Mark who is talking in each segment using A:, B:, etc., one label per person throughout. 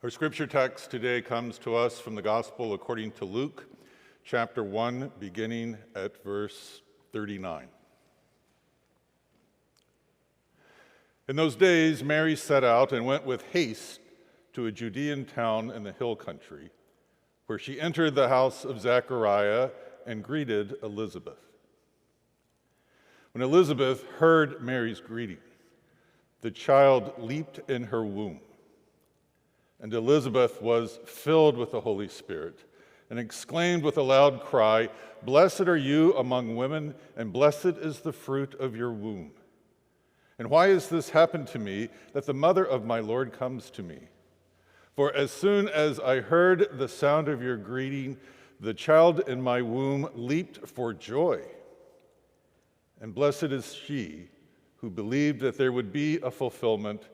A: Our scripture text today comes to us from the Gospel according to Luke, chapter 1, beginning at verse 39. In those days, Mary set out and went with haste to a Judean town in the hill country, where she entered the house of Zechariah and greeted Elizabeth. When Elizabeth heard Mary's greeting, the child leaped in her womb. And Elizabeth was filled with the Holy Spirit and exclaimed with a loud cry, "Blessed are you among women, and blessed is the fruit of your womb. And why has this happened to me, that the mother of my Lord comes to me? For as soon as I heard the sound of your greeting, the child in my womb leaped for joy. And blessed is she who believed that there would be a fulfillment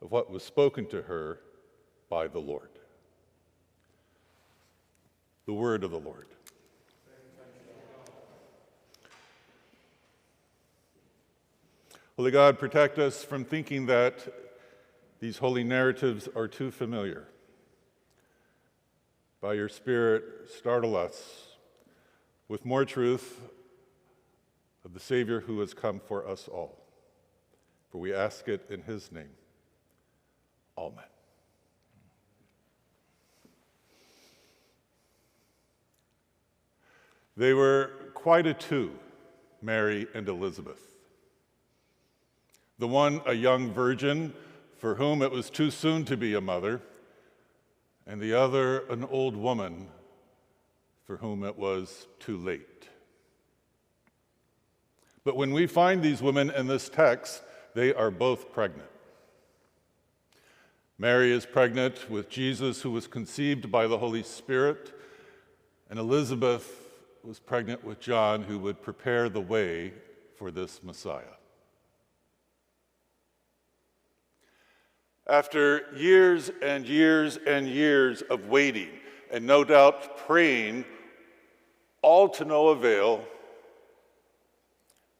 A: of what was spoken to her by the Lord." The word of the Lord. Holy God, protect us from thinking that these holy narratives are too familiar. By your Spirit, startle us with more truth of the Savior who has come for us all. For we ask it in his name. Amen. They were quite a two, Mary and Elizabeth. The one a young virgin for whom it was too soon to be a mother, and the other an old woman for whom it was too late. But when we find these women in this text, they are both pregnant. Mary is pregnant with Jesus, who was conceived by the Holy Spirit, and Elizabeth was pregnant with John, who would prepare the way for this Messiah. After years and years and years of waiting, and no doubt praying, all to no avail,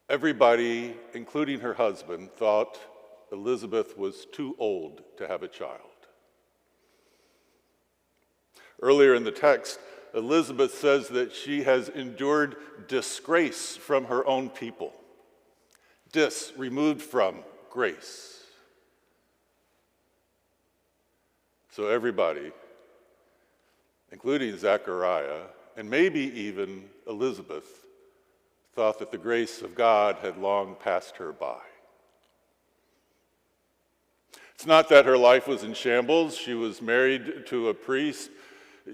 A: everybody, including her husband, thought Elizabeth was too old to have a child. Earlier in the text, Elizabeth says that she has endured disgrace from her own people. Removed from grace. So everybody, including Zechariah, and maybe even Elizabeth, thought that the grace of God had long passed her by. It's not that her life was in shambles. She was married to a priest.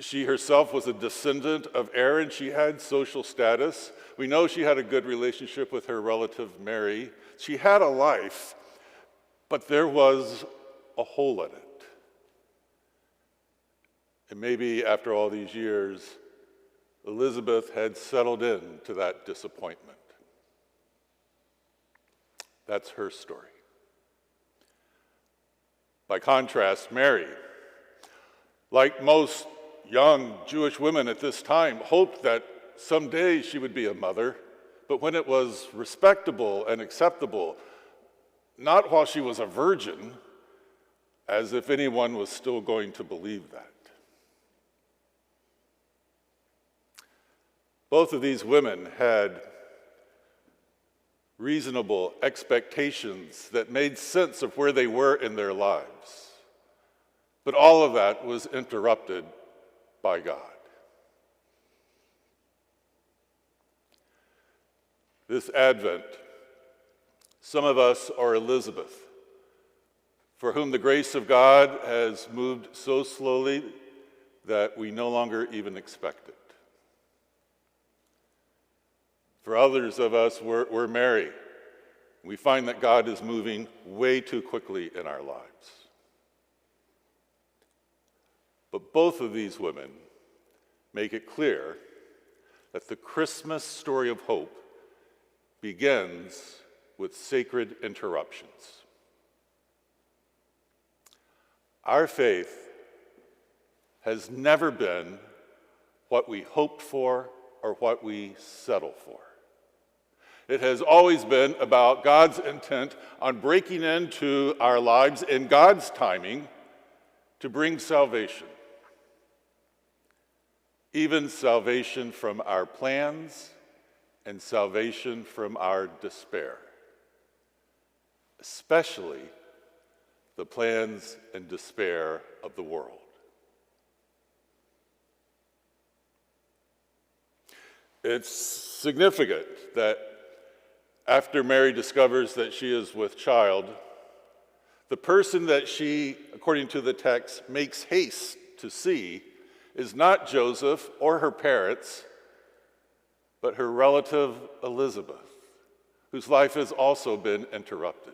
A: She herself was a descendant of Aaron. She had social status. We know she had a good relationship with her relative Mary. She had a life, but there was a hole in it. And maybe after all these years, Elizabeth had settled into that disappointment. That's her story. By contrast, Mary, like most young Jewish women at this time, hoped that someday she would be a mother, but when it was respectable and acceptable, not while she was a virgin, as if anyone was still going to believe that. Both of these women had reasonable expectations that made sense of where they were in their lives. But all of that was interrupted by God. This Advent, some of us are Elizabeth, for whom the grace of God has moved so slowly that we no longer even expect it. For others of us, we're Mary. We find that God is moving way too quickly in our lives. But both of these women make it clear that the Christmas story of hope begins with sacred interruptions. Our faith has never been what we hoped for or what we settle for. It has always been about God's intent on breaking into our lives in God's timing to bring salvation, even salvation from our plans and salvation from our despair, especially the plans and despair of the world. It's significant that after Mary discovers that she is with child, the person that she, according to the text, makes haste to see is not Joseph or her parents, but her relative Elizabeth, whose life has also been interrupted.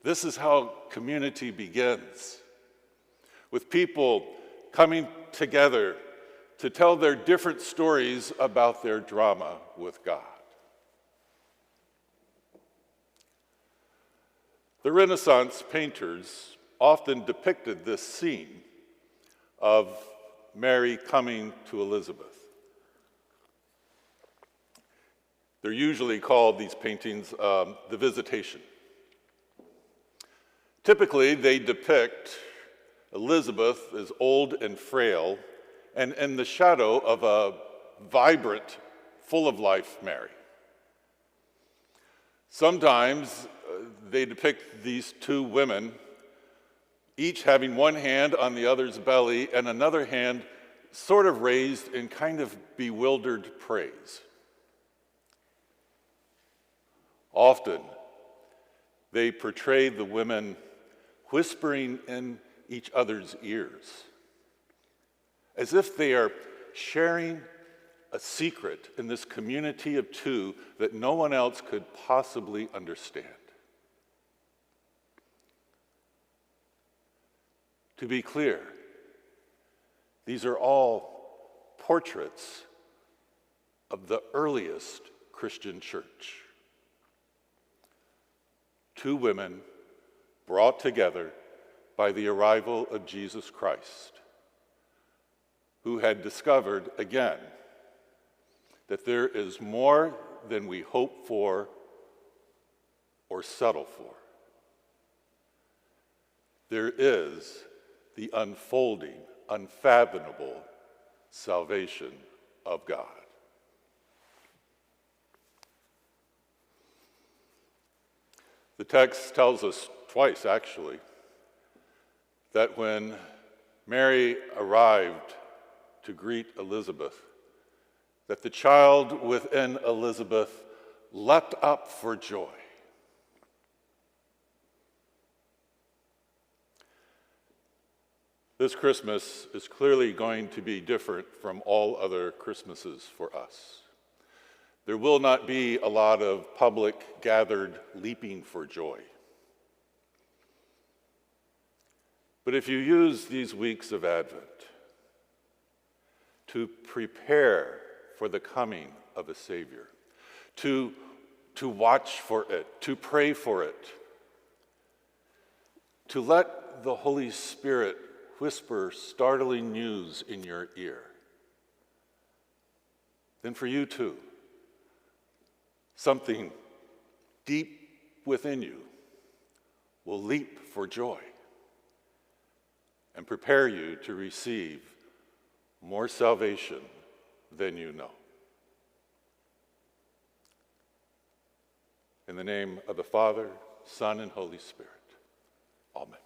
A: This is how community begins, with people coming together to tell their different stories about their drama with God. The Renaissance painters often depicted this scene of Mary coming to Elizabeth. They're usually called, these paintings, the Visitation. Typically, they depict Elizabeth as old and frail and in the shadow of a vibrant, full of life Mary. Sometimes they depict these two women, each having one hand on the other's belly and another hand sort of raised in kind of bewildered praise. Often, they portray the women whispering in each other's ears, as if they are sharing a secret in this community of two that no one else could possibly understand. To be clear, these are all portraits of the earliest Christian church. Two women brought together by the arrival of Jesus Christ, who had discovered again that there is more than we hope for or settle for. There is the unfolding, unfathomable salvation of God. The text tells us twice, actually, that when Mary arrived to greet Elizabeth, that the child within Elizabeth leapt up for joy. This Christmas is clearly going to be different from all other Christmases for us. There will not be a lot of public gathered leaping for joy. But if you use these weeks of Advent to prepare for the coming of a Savior, to watch for it, to pray for it, to let the Holy Spirit whisper startling news in your ear, then for you too, something deep within you will leap for joy and prepare you to receive more salvation than you know. In the name of the Father, Son, and Holy Spirit, amen.